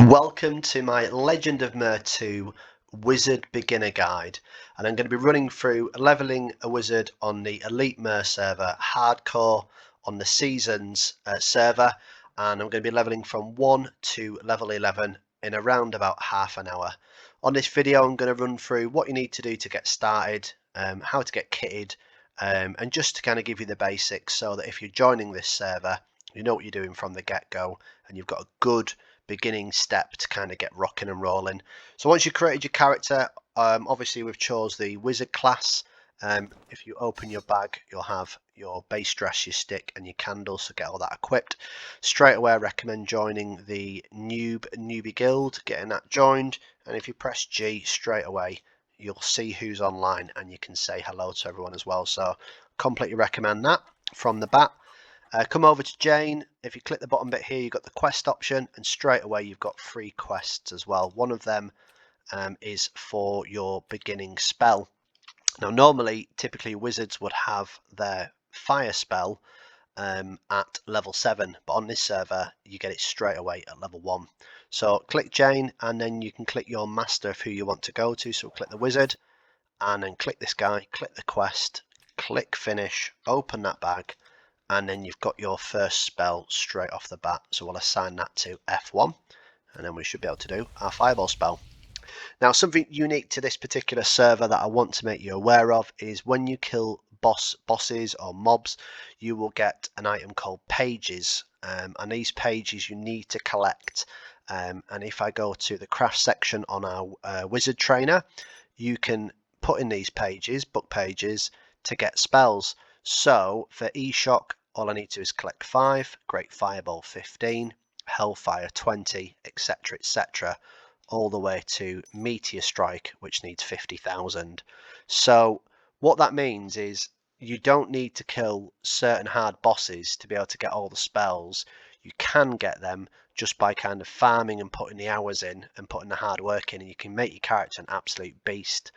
Welcome to my Legend of Mer 2 Wizard Beginner Guide, and I'm going to be running through leveling a wizard on the Elite Mer server, Hardcore on the Seasons server, and I'm going to be leveling from 1 to level 11 in around about half an hour. On this video I'm going to run through what you need to do to get started, how to get kitted, and just to kind of give you the basics so that if you're joining this server you know what you're doing from the get-go and you've got a good beginning step to kind of get rocking and rolling. So once you've created your character, obviously we've chose the wizard class. If you open your bag, you'll have your base dress, your stick and your candles, so get all that equipped. Straight away I recommend joining the newbie guild, getting that joined, and if you press G straight away you'll see who's online and you can say hello to everyone as well, so completely recommend that from the bat. Come over to Jane. If you click the bottom bit here, you've got the quest option, and straight away you've got 3 quests as well. One of them is for your beginning spell. Now normally, typically wizards would have their fire spell at level 7, but on this server you get it straight away at level 1. So click Jane and then you can click your master of who you want to go to. So click the wizard and then click this guy, click the quest, click finish, open that bag, and then you've got your first spell straight off the bat. So we'll assign that to F1 and then we should be able to do our fireball spell. Now something unique to this particular server that I want to make you aware of is when you kill bosses or mobs, you will get an item called pages, and these pages you need to collect, and if I go to the craft section on our wizard trainer, you can put in these pages, book pages, to get spells. So for E-Shock, all I need to do is collect 5, Great Fireball 15, Hellfire 20, etc, etc, all the way to Meteor Strike, which needs 50,000. So what that means is you don't need to kill certain hard bosses to be able to get all the spells. You can get them just by kind of farming and putting the hours in and putting the hard work in, and you can make your character an absolute beast,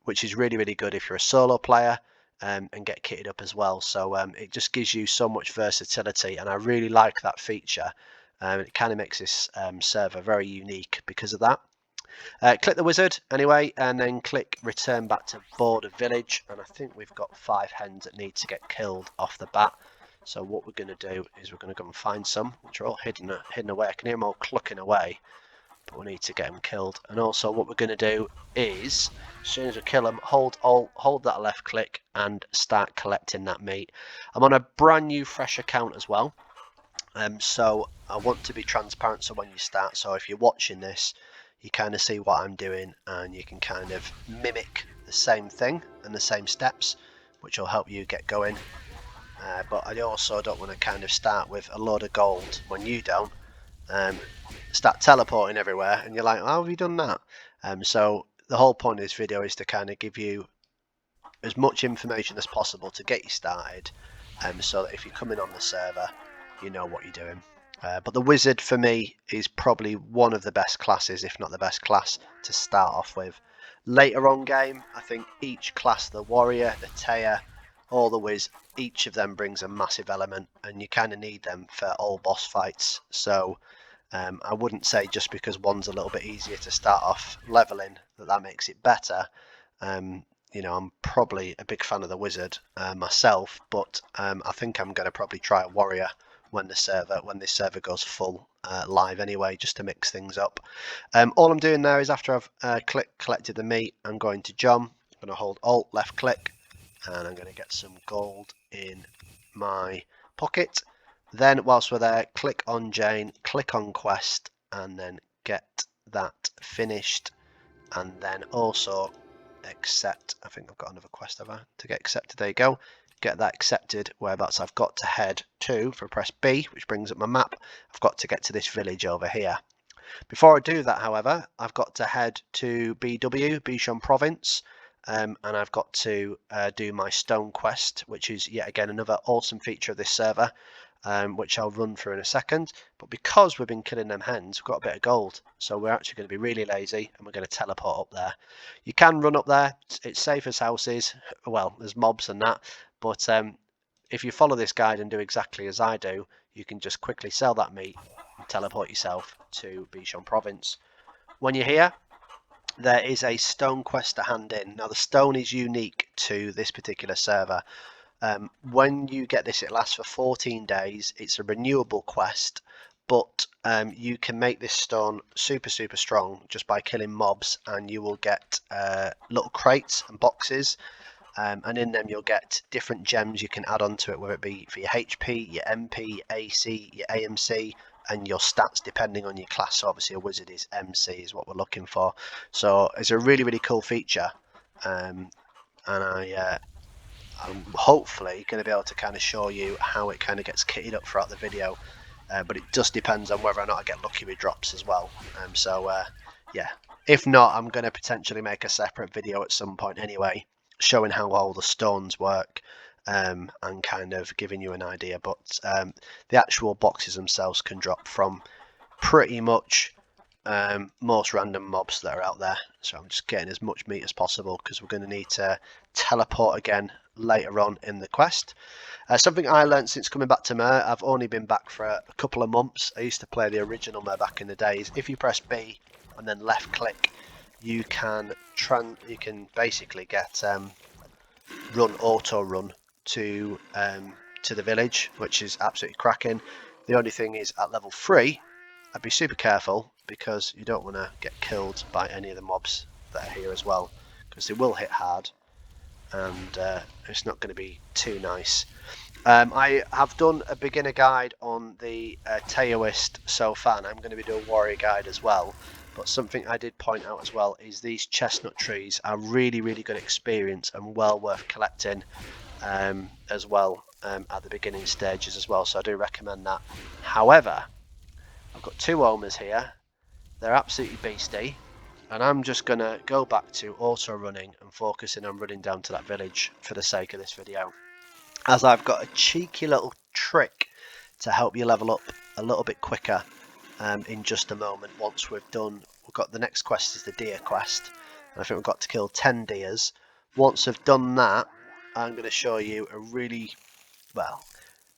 which is really, really good if you're a solo player. And get kitted up as well, so it just gives you so much versatility, and I really like that feature. It kind of makes this server very unique because of that. Click the wizard anyway and then click return back to border village, and I think we've got 5 hens that need to get killed off the bat. So what we're going to do is we're going to go and find some which are all hidden away. I can hear them all clucking away, but we need to get them killed. And also what we're going to do is, as soon as we kill them, hold that left click and start collecting that meat. I'm on a brand new fresh account as well, so I want to be transparent, so when you start, so if you're watching this you kind of see what I'm doing and you can kind of mimic the same thing and the same steps, which will help you get going. But I also don't want to kind of start with a load of gold when you don't, start teleporting everywhere and you're like, how have you done that? So the whole point of this video is to kind of give you as much information as possible to get you started, so that if you're coming on the server you know what you're doing. But the wizard for me is probably one of the best classes, if not the best class, to start off with. Later on game, I think each class, the warrior, the Teia, or the wiz, each of them brings a massive element, and you kind of need them for all boss fights. So I wouldn't say just because one's a little bit easier to start off leveling that makes it better. You know, I'm probably a big fan of the wizard myself, but I think I'm going to probably try a warrior when this server goes full live anyway, just to mix things up. All I'm doing there is after I've collected the meat, I'm going to jump. I'm going to hold Alt left click and I'm going to get some gold in my pocket. Then whilst we're there, click on Jane, click on quest, and then get that finished, and then also accept. I think I've got another quest to get accepted. There you go. Get that accepted, whereabouts I've got to head to. For press B, which brings up my map, I've got to get to this village over here. Before I do that, however, I've got to head to BW, Bichon Province, and I've got to do my stone quest, which is yet again another awesome feature of this server, which I'll run through in a second. But because we've been killing them hens, we've got a bit of gold, so we're actually going to be really lazy and we're going to teleport up there. You can run up there, it's safe as houses. Well, there's mobs and that, but if you follow this guide and do exactly as I do, you can just quickly sell that meat, teleport yourself to Bichon Province. When you're here, there is a stone quest to hand in. Now the stone is unique to this particular server. When you get this, it lasts for 14 days. It's a renewable quest, but you can make this stone super strong just by killing mobs, and you will get little crates and boxes, and in them you'll get different gems you can add onto it, whether it be for your HP, your MP, AC, your AMC, and your stats depending on your class. So obviously a wizard is MC is what we're looking for. So it's a really cool feature, and I'm hopefully going to be able to kind of show you how it kind of gets kitted up throughout the video, but it just depends on whether or not I get lucky with drops as well. Yeah, if not, I'm going to potentially make a separate video at some point anyway, showing how all the stones work, and kind of giving you an idea. But the actual boxes themselves can drop from pretty much most random mobs that are out there. So I'm just getting as much meat as possible because we're going to need to teleport again later on in the quest. Something I learned since coming back to Mer, I've only been back for a couple of months. I used to play the original Mer back in the days. If you press B and then left click, you can basically get auto run to the village, which is absolutely cracking. The only thing is at level 3, I'd be super careful because you don't want to get killed by any of the mobs that are here as well, because they will hit hard, and it's not going to be too nice. I have done a beginner guide on the Taoist so far, and I'm going to be doing a warrior guide as well. But something I did point out as well is these chestnut trees are really good experience and well worth collecting as well at the beginning stages as well. So I do recommend that. However, I've got 2 Omers here. They're absolutely beastie, and I'm just going to go back to auto running and focusing on running down to that village for the sake of this video, as I've got a cheeky little trick to help you level up a little bit quicker in just a moment. Once we've got the next quest is the deer quest, and I think we've got to kill 10 deers. Once I've done that, I'm going to show you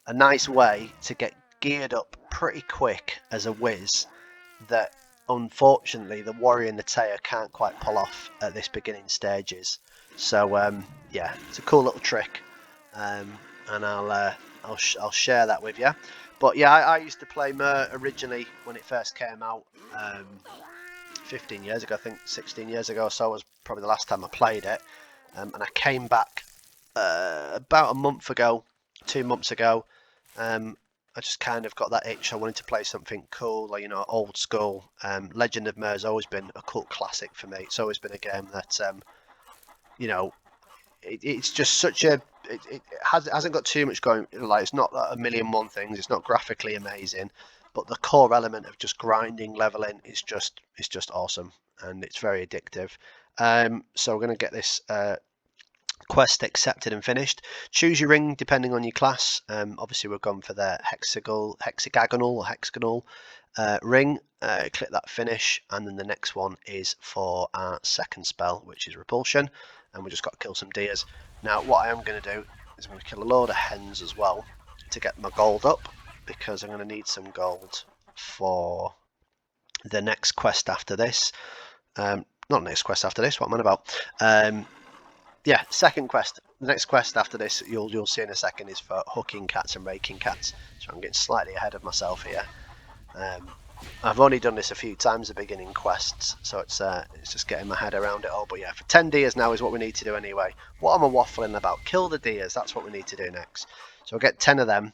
a nice way to get geared up pretty quick as a whiz that unfortunately the warrior and the Taya can't quite pull off at this beginning stages. So yeah, it's a cool little trick, and I'll share that with you. But yeah, I used to play Mer originally when it first came out 15 years ago, I think 16 years ago or so was probably the last time I played it, and I came back about a month ago, 2 months ago. I just kind of got that itch. I wanted to play something cool, like, old school. Legend of Mer has always been a cult classic for me. It's always been a game that, it's just such a. It hasn't got too much going. Like, it's not a million one things. It's not graphically amazing, but the core element of just grinding, leveling is just awesome, and it's very addictive. So we're going to get this quest accepted and finished. Choose your ring depending on your class. Obviously we've gone for the hexagonal ring. Click that finish, and then the next one is for our second spell, which is repulsion, and we just got to kill some deers. Now what I am going to do is I'm going to kill a load of hens as well to get my gold up, because I'm going to need some gold for the next quest after this. Not next quest after this, what am I about? Yeah, second quest. The next quest after this, you'll see in a second, is for hooking cats and raking cats. So I'm getting slightly ahead of myself here. I've only done this a few times, the beginning quests, so it's just getting my head around it all. But yeah, for 10 deers now is what we need to do anyway. What am I waffling about? Kill the deers. That's what we need to do next. So we'll get 10 of them.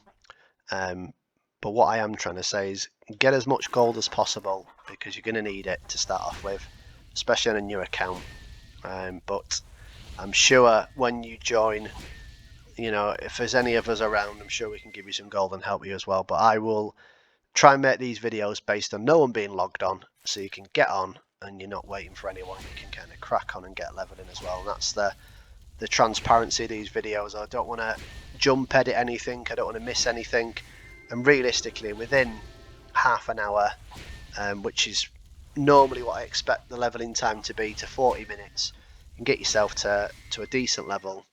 But what I am trying to say is get as much gold as possible, because you're going to need it to start off with, especially on a new account. But I'm sure when you join, if there's any of us around, I'm sure we can give you some gold and help you as well. But I will try and make these videos based on no one being logged on, so you can get on and you're not waiting for anyone. You can kind of crack on and get leveled in as well. And that's the transparency of these videos. I don't want to jump edit anything. I don't want to miss anything. And realistically, within half an hour, which is normally what I expect the leveling time to be, to 40 minutes, you can get yourself to a decent level,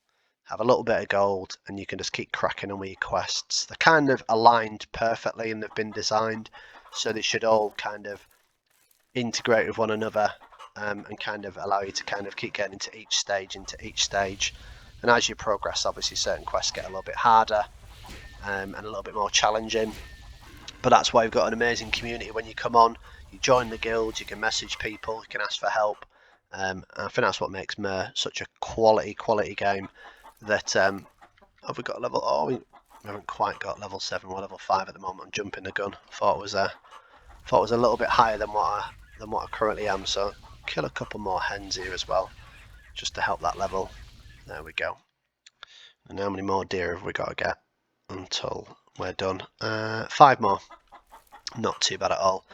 have a little bit of gold, and you can just keep cracking on with your quests. They're kind of aligned perfectly, and they've been designed so they should all kind of integrate with one another, and kind of allow you to kind of keep getting into each stage. And as you progress, obviously certain quests get a little bit harder, and a little bit more challenging. But that's why you've got an amazing community. When you come on, you join the guild, you can message people, you can ask for help. I think that's what makes Mer such a quality game. That have we got level? Oh, we haven't quite got level 7. We're level 5 at the moment. I'm jumping the gun. Thought it was a little bit higher than what I currently am. So kill a couple more hens here as well, just to help that level. There we go. And how many more deer have we got to get until we're done? 5 more. Not too bad at all.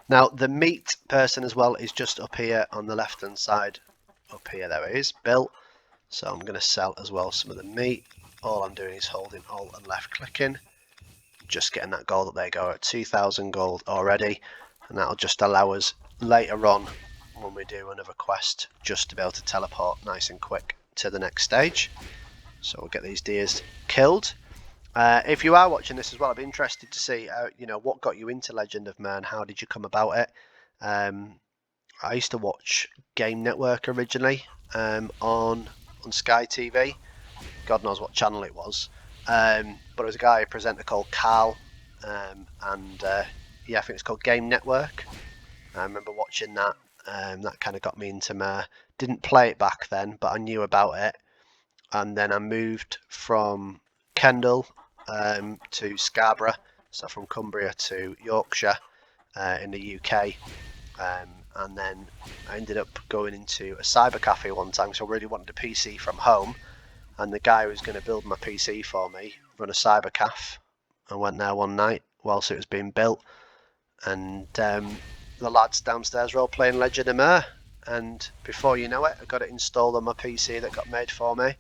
Now the meat person as well is just up here on the left hand side. Up here, there it is, built. So I'm going to sell as well some of the meat. All I'm doing is holding Alt and left clicking, just getting that gold up. There you go, at 2,000 gold already, and that'll just allow us later on when we do another quest just to be able to teleport nice and quick to the next stage. So we'll get these deers killed. If you are watching this as well, I'd be interested to see, what got you into Legend of Mer. How did you come about it? I used to watch Game Network originally, on Sky TV. God knows what channel it was. But it was a guy, a presenter called Carl, and yeah, I think it's called Game Network. I remember watching that. That kind of got me into Mer. Didn't play it back then, but I knew about it. And then I moved from Kendal to Scarborough, so from Cumbria to Yorkshire in the UK. And then I ended up going into a cyber cafe one time, so I really wanted a PC from home. And the guy who was going to build my PC for me run a cyber cafe. I went there one night whilst it was being built, and the lads downstairs were all playing Legend of Mer. And before you know it, I got it installed on my PC that got made for me.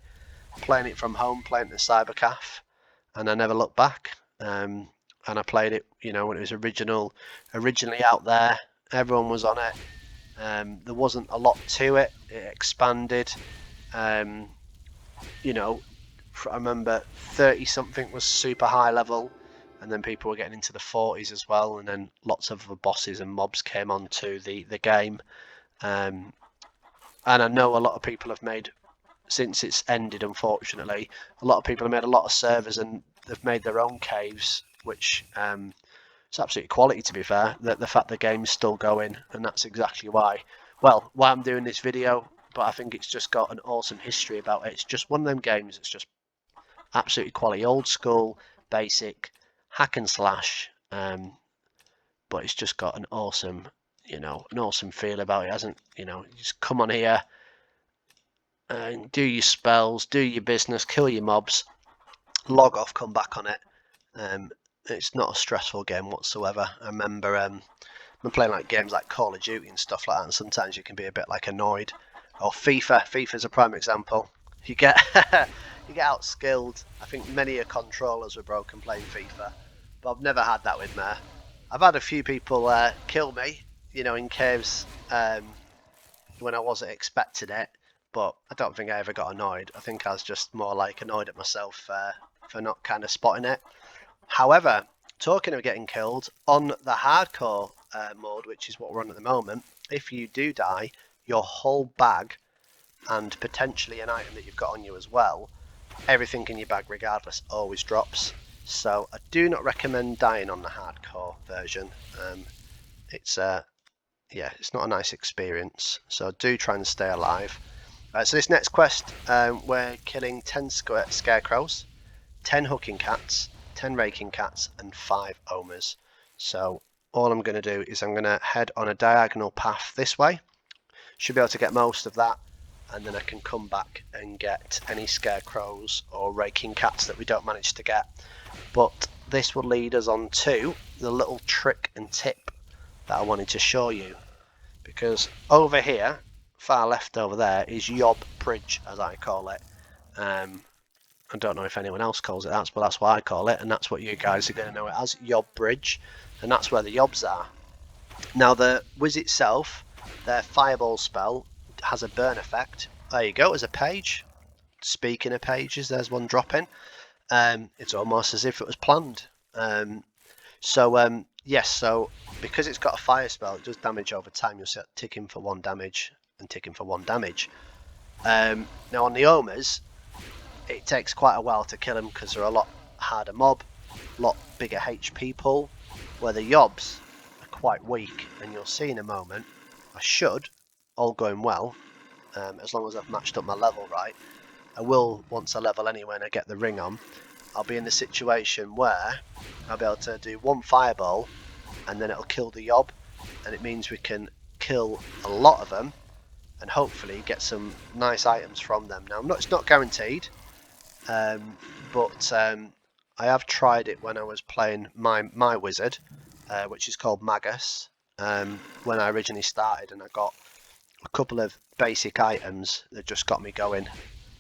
Playing it from home, playing it in the cyber cafe, and I never looked back. And I played it, when it was originally out there. Everyone was on it. There wasn't a lot to it. It expanded. I remember 30 something was super high level, and then people were getting into the 40s as well, and then lots of the bosses and mobs came onto the game. And I know a lot of people have made, since it's ended, unfortunately, a lot of people have made a lot of servers, and they've made their own caves, which it's absolutely quality, to be fair. The fact the game's still going, and that's exactly why I'm doing this video. But I think it's just got an awesome history about it. It's just one of them games that's just absolutely quality, old school, basic, hack and slash. But it's just got an awesome feel about it, hasn't? You just come on here and do your spells, do your business, kill your mobs, log off, come back on it. It's not a stressful game whatsoever. I remember I'm playing like games like Call of Duty and stuff like that, and sometimes you can be a bit like annoyed. Or FIFA's a prime example. You get outskilled. I think many controllers were broken playing FIFA, but I've never had that with Mer. I've had a few people kill me, in caves when I wasn't expecting it, but I don't think I ever got annoyed. I think I was just more like annoyed at myself for not kind of spotting it. However, talking of getting killed, on the hardcore mode, which is what we're on at the moment, if you do die, your whole bag, and potentially an item that you've got on you as well, everything in your bag regardless always drops. So I do not recommend dying on the hardcore version. It's not a nice experience, so do try and stay alive. So this next quest, we're killing 10 scarecrows, 10 hooking cats, 10 raking cats, and 5 omers. So all I'm going to do is I'm going to head on a diagonal path this way. Should be able to get most of that, and then I can come back and get any scarecrows or raking cats that we don't manage to get. But this will lead us on to the little trick and tip that I wanted to show you, because over here, far left over there, is Yob Bridge, as I call it. I don't know if anyone else calls it that, but that's what I call it, and that's what you guys are going to know it as, Yob Bridge, and that's where the Yobs are. Now the Wiz itself, their fireball spell has a burn effect. There you go, as a page. Speaking of pages, there's one dropping. It's almost as if it was planned. So yes, so because it's got a fire spell, it does damage over time. You'll see it ticking for 1 damage and ticking for 1 damage. Now on the Omas, it takes quite a while to kill them because they're a lot harder mob, a lot bigger HP pool, where the Yobs are quite weak, and you'll see in a moment, I should, all going well, as long as I've matched up my level right, I will, once I level anyway and I get the ring on, I'll be in the situation where I'll be able to do 1 fireball and then it'll kill the Yob, and it means we can kill a lot of them and hopefully get some nice items from them. Now, it's not guaranteed, but I have tried it when I was playing my wizard, which is called Magus, when I originally started, and I got a couple of basic items that just got me going.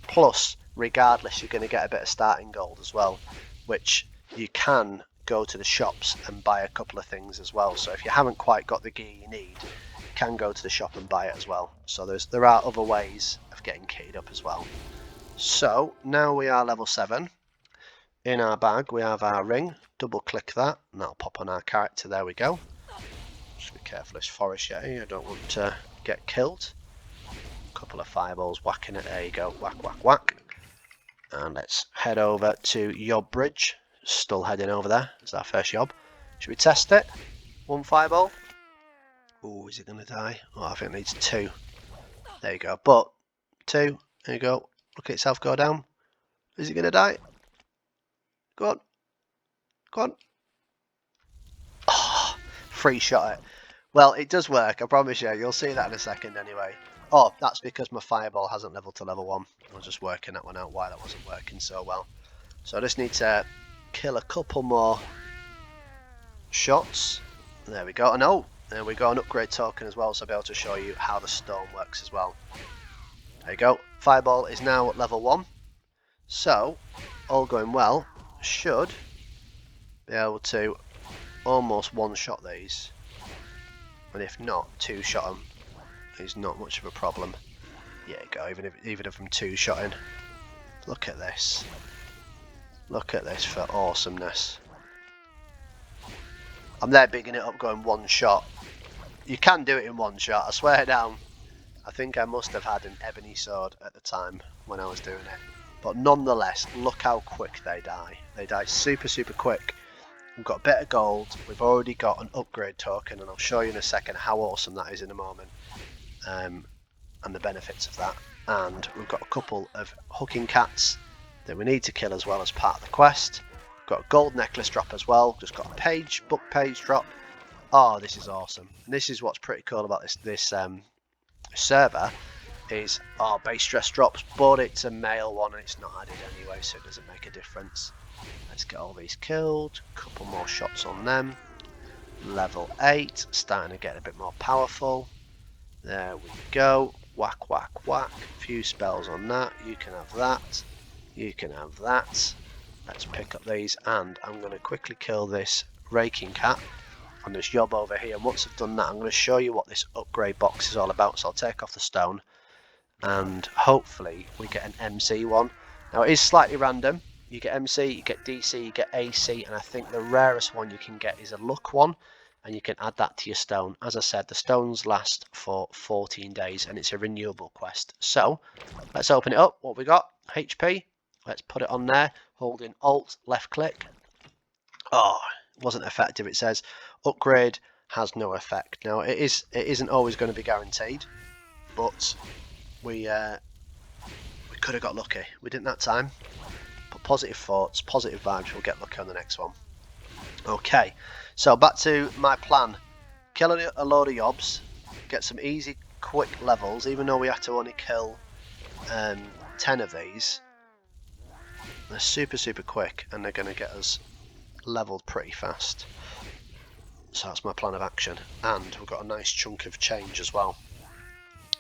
Plus, regardless, you're going to get a bit of starting gold as well, which you can go to the shops and buy a couple of things as well. So if you haven't quite got the gear you need, you can go to the shop and buy it as well. So there are other ways of getting kitted up as well. So now we are level 7. In our bag we have our ring. Double click that and that'll pop on our character. There we go. Just be careful, this forest yeti, I don't want to get killed. A couple of fireballs whacking it. There you go. Whack, whack, whack. And let's head over to Yob Bridge. Still heading over there. It's our first Yob. Should we test it? 1 fireball. Oh, is it going to die? Oh, I think it needs 2. There you go. But 2. There you go. Look at itself go down. Is it going to die? Go on. Go on. Oh, free shot it. Well, it does work. I promise you. You'll see that in a second anyway. Oh, that's because my fireball hasn't leveled to level 1. I was just working that one out why that wasn't working so well. So I just need to kill a couple more shots. There we go. And oh, there we go, an upgrade token as well, so I'll be able to show you how the stone works as well. There you go. Fireball is now at level 1. So, all going well, should be able to almost one-shot these. And if not, 2-shot them. Is not much of a problem. Yeah, go. Even if I'm 2-shotting. Look at this. Look at this for awesomeness. I'm there bigging it up, going 1 shot. You can do it in 1 shot. I swear down. I think I must have had an ebony sword at the time when I was doing it. But nonetheless, look how quick they die. They die super, super quick. We've got a bit of gold. We've already got an upgrade token, and I'll show you in a second how awesome that is in a moment. And the benefits of that. And we've got a couple of hooking cats that we need to kill as well as part of the quest. We've got a gold necklace drop as well. Just got a book page drop. Oh, this is awesome. And this is what's pretty cool about this server is our base dress drops, but it's a male one and it's not added anyway, so it doesn't make a difference. Let's get all these killed. A couple more shots on them. Level 8, starting to get a bit more powerful. There we go. Whack, whack, whack. A few spells on that. You can have that. You can have that. Let's pick up these, and I'm going to quickly kill this raking cat on this Yob over here. And once I've done that, I'm going to show you what this upgrade box is all about. So I'll take off the stone, and hopefully we get an MC one. Now it is slightly random. You get MC, you get DC, you get AC, and I think the rarest one you can get is a luck one. And you can add that to your stone. As I said, the stones last for 14 days and it's a renewable quest. So let's open it up. What we got? HP. Let's put it on there. Holding Alt, left click. Oh, it wasn't effective. It says upgrade has no effect. Now it isn't always going to be guaranteed, but we could have got lucky. We didn't that time. But positive thoughts, positive vibes. We'll get lucky on the next one. Okay. So back to my plan. Kill a load of Yobs, get some easy, quick levels, even though we have to only kill 10 of these. They're super, super quick, and they're going to get us leveled pretty fast. So that's my plan of action. And we've got a nice chunk of change as well.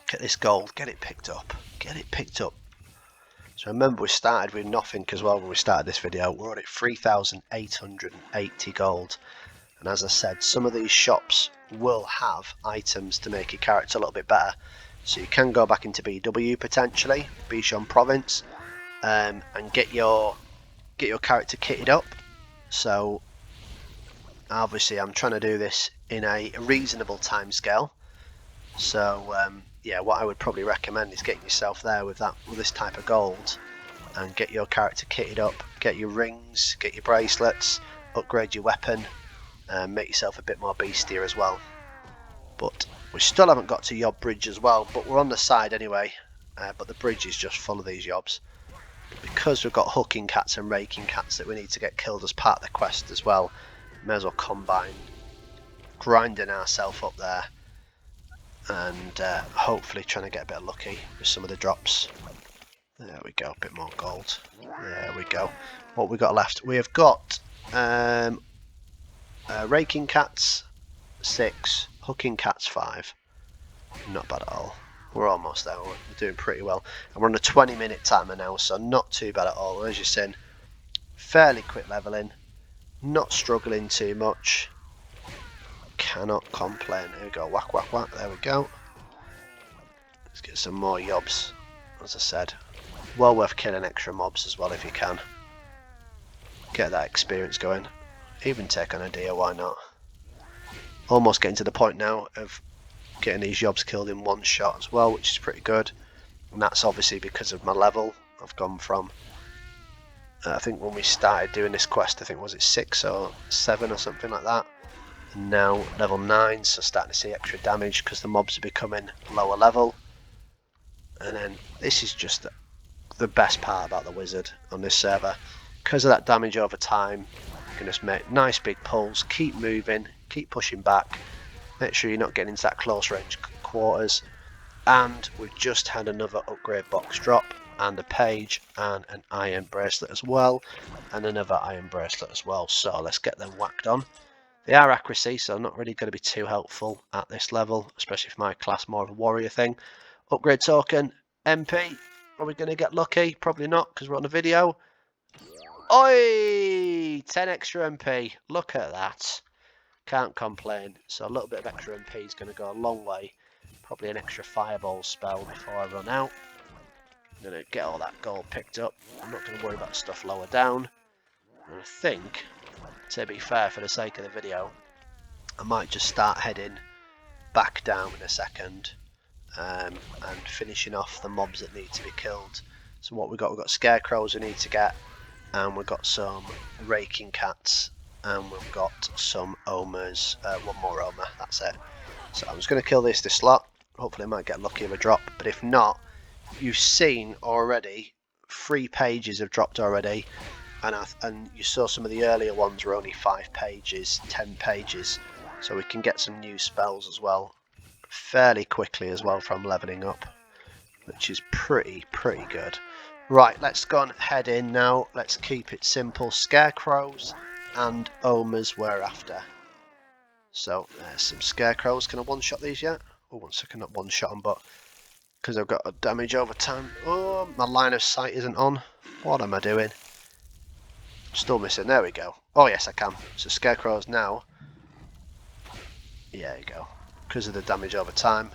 Get this gold, get it picked up. Get it picked up. So remember, we started with nothing as well when we started this video. We're on at 3,880 gold. And as I said, some of these shops will have items to make your character a little bit better. So you can go back into BW potentially, Bichon Province, and get your character kitted up. So Obviously I'm trying to do this in a reasonable time scale, so yeah, what I would probably recommend is getting yourself there with this type of gold and get your character kitted up, get your rings, get your bracelets, upgrade your weapon, and make yourself a bit more beastier as well. But we still haven't got to Yob Bridge as well, but we're on the side anyway. But the bridge is just full of these yobs. Because we've got hooking cats and raking cats that we need to get killed as part of the quest as well, may as well combine grinding ourselves up there and hopefully trying to get a bit lucky with some of the drops. There we go, a bit more gold. There we go. What we got left? We have got raking cats 6, hooking cats 5. Not bad at all. We're almost there. We're doing pretty well. And we're on a 20-minute timer now, so not too bad at all. As you're saying, fairly quick leveling, not struggling too much. Cannot complain. Here we go. Whack, whack, whack. There we go. Let's get some more yobs. As I said, well worth killing extra mobs as well if you can. Get that experience going. Even take on a deer, why not? Almost getting to the point now of getting these yobs killed in one shot as well, which is pretty good. And that's obviously because of my level. I've gone from, I think when we started doing this quest, I think was it 6 or 7 or something like that. And now level 9, so starting to see extra damage because the mobs are becoming lower level. And then this is just the best part about the wizard on this server. Because of that damage over time, you can just make nice big pulls, keep moving, keep pushing back. Make sure you're not getting into that close range quarters. And we've just had another upgrade box drop and a page and an iron bracelet as well, and another iron bracelet as well. So let's get them whacked on. They are accuracy, so not really going to be too helpful at this level, especially for my class, more of a warrior thing. Upgrade token, MP. Are we going to get lucky? Probably not, because we're on a video. Oi! 10 extra MP. Look at that. Can't complain. So a little bit of extra MP is going to go a long way. Probably an extra fireball spell before I run out. I'm going to get all that gold picked up. I'm not going to worry about stuff lower down. And I think, to be fair, for the sake of the video, I might just start heading back down in a second and finishing off the mobs that need to be killed. So what we've got scarecrows we need to get, and we've got some raking cats, and we've got some omers, one more omer, that's it. So I'm just going to kill this slot. Hopefully I might get lucky with a drop, but if not, you've seen already 3 pages have dropped already, and you saw some of the earlier ones were only 5 pages, 10 pages, so we can get some new spells as well fairly quickly as well from leveling up, which is pretty good. Right, let's go and head in now. Let's keep it simple. Scarecrows and omers we're after. So there's some scarecrows. Can I one-shot these yet? Oh, 1 second, not one-shot them, but because I've got a damage over time. Oh, my line of sight isn't on. What am I doing? Still missing. There we go. Oh yes, I can. So scarecrows now. Yeah, there you go. Because of the damage over time.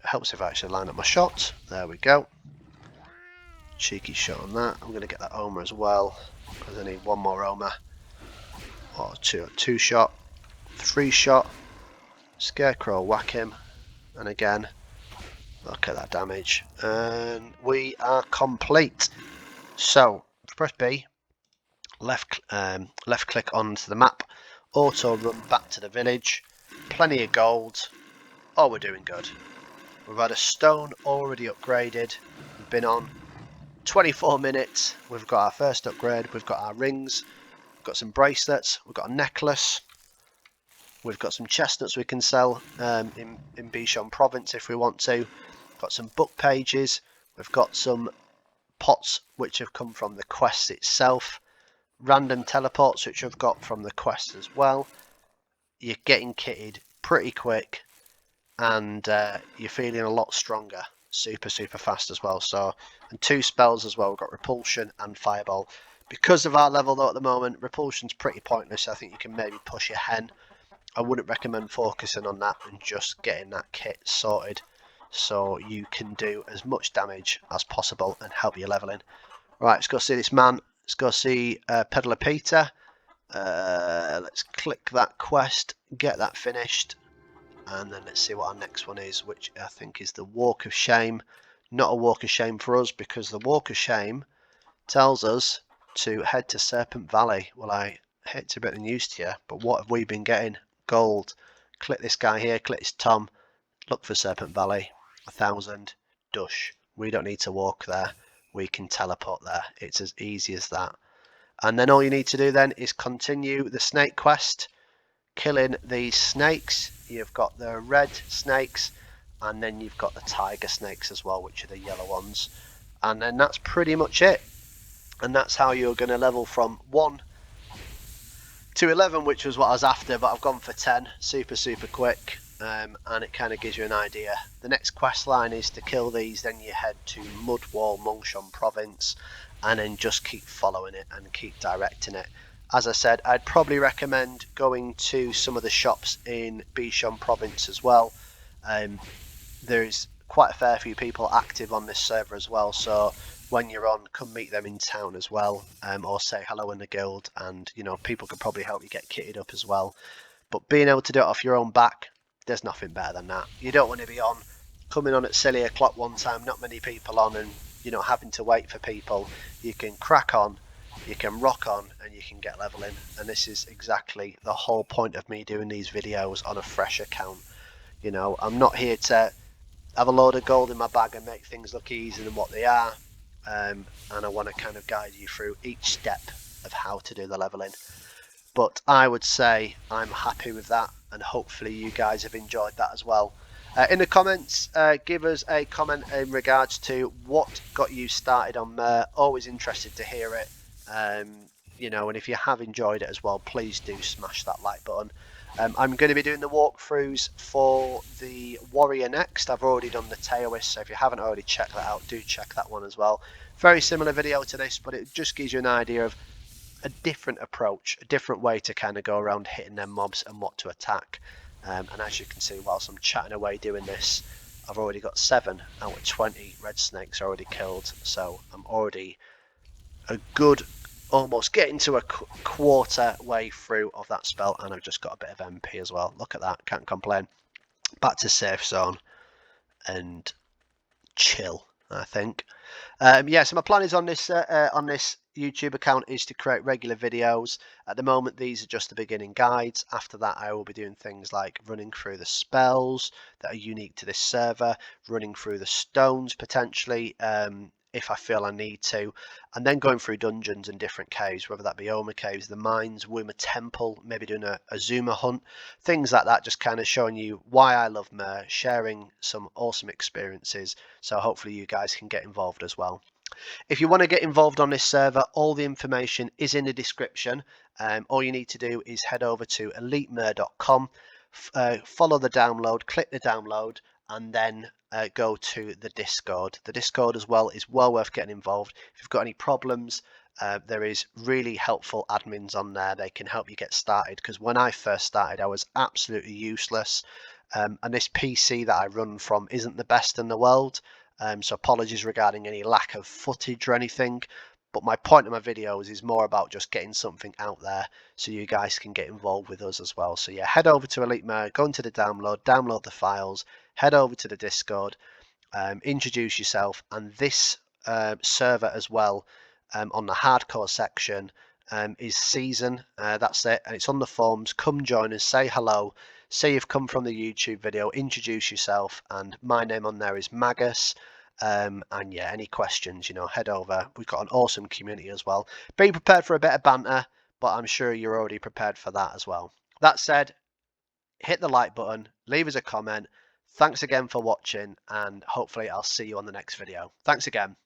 Helps if I actually line up my shot. There we go. Cheeky shot on that. I'm going to get that omer as well, because I need one more omer. Or 2 shot, 3 shot. Scarecrow, whack him. And again, look at that damage. And we are complete. So press B, left click onto the map, auto run back to the village. Plenty of gold. Oh, we're doing good. We've had a stone already upgraded. We've been on 24 minutes. We've got our first upgrade. We've got our rings. We've got some bracelets. We've got a necklace. We've got some chestnuts we can sell in Bichon Province if we want to. We've got some book pages. We've got some pots which have come from the quest itself. Random teleports which I've got from the quest as well. You're getting kitted pretty quick. And you're feeling a lot stronger, super fast as well. So, and 2 spells as well. We've got repulsion and fireball. Because of our level though at the moment, repulsion's pretty pointless. I think you can maybe push your hen. I wouldn't recommend focusing on that and just getting that kit sorted, so you can do as much damage as possible and help your leveling. Right, let's go see this man. Let's go see Peddler Peter. Let's click that quest, get that finished, and then let's see what our next one is, which I think is the Walk of Shame. Not a Walk of Shame for us, because the Walk of Shame tells us to head to Serpent Valley. Well, I hate to break the news to you, but what have we been getting? Gold. Click this guy here, click this Tom, look for Serpent Valley, 1000, dush. We don't need to walk there, we can teleport there. It's as easy as that. And then all you need to do then is continue the snake quest, killing these snakes. You've got the red snakes, and then you've got the tiger snakes as well, which are the yellow ones. And then that's pretty much it. And that's how you're going to level from 1 to 11, which was what I was after, but I've gone for 10, super quick. And it kind of gives you an idea. The next quest line is to kill these, then you head to Mudwall Mungshon province, and then just keep following it and keep directing it. As I said, I'd probably recommend going to some of the shops in Bishon province as well. There's quite a fair few people active on this server as well, so when you're on, come meet them in town as well, or say hello in the guild, and you know, people could probably help you get kitted up as well. But being able to do it off your own back, there's nothing better than that. You don't want to be on, coming on at silly o'clock one time, not many people on, and you know, having to wait for people. You can crack on, you can rock on, and you can get leveling. And this is exactly the whole point of me doing these videos on a fresh account. You know, I'm not here to have a load of gold in my bag and make things look easier than what they are. And I want to kind of guide you through each step of how to do the leveling. But I would say I'm happy with that, and hopefully you guys have enjoyed that as well. In the comments, give us a comment in regards to what got you started on Mer. Always interested to hear it. You know, and if you have enjoyed it as well, please do smash that like button. I'm going to be doing the walkthroughs for the Warrior next. I've already done the Taoist, so if you haven't already checked that out, do check that one as well. Very similar video to this, but it just gives you an idea of a different approach, a different way to kind of go around hitting them mobs and what to attack. And as you can see, whilst I'm chatting away doing this, I've already got 7 out of 20 red snakes already killed, so I'm already a good, almost getting to a quarter way through of that spell, and I've just got a bit of MP as well. Look at that, can't complain. Back to safe zone and chill, I think. Yeah, so my plan is on this YouTube account is to create regular videos. At the moment, these are just the beginning guides. After that, I will be doing things like running through the spells that are unique to this server, running through the stones potentially, if I feel I need to, and then going through dungeons and different caves, whether that be Oma Caves, the Mines, Wuma Temple, maybe doing a Zuma hunt, things like that, just kind of showing you why I love Mer, sharing some awesome experiences, so hopefully you guys can get involved as well. If you want to get involved on this server, all the information is in the description. All you need to do is head over to elitemer.com, follow the download, click the download, and then go to the Discord. The Discord as well is well worth getting involved. If you've got any problems, there is really helpful admins on there. They can help you get started, because when I first started, I was absolutely useless. And this PC that I run from isn't the best in the world. So apologies regarding any lack of footage or anything, but my point of my videos is more about just getting something out there so you guys can get involved with us as well. So yeah, head over to Elitemer, go into the download the files, head over to the Discord, introduce yourself, and this server as well, on the hardcore section, is season. That's it, and it's on the forums. Come join us, say hello, say you've come from the YouTube video, introduce yourself, and my name on there is Magus. And yeah, any questions, you know, head over. We've got an awesome community as well. Be prepared for a bit of banter, but I'm sure you're already prepared for that as well. That said, hit the like button, leave us a comment. Thanks again for watching, and hopefully I'll see you on the next video. Thanks again.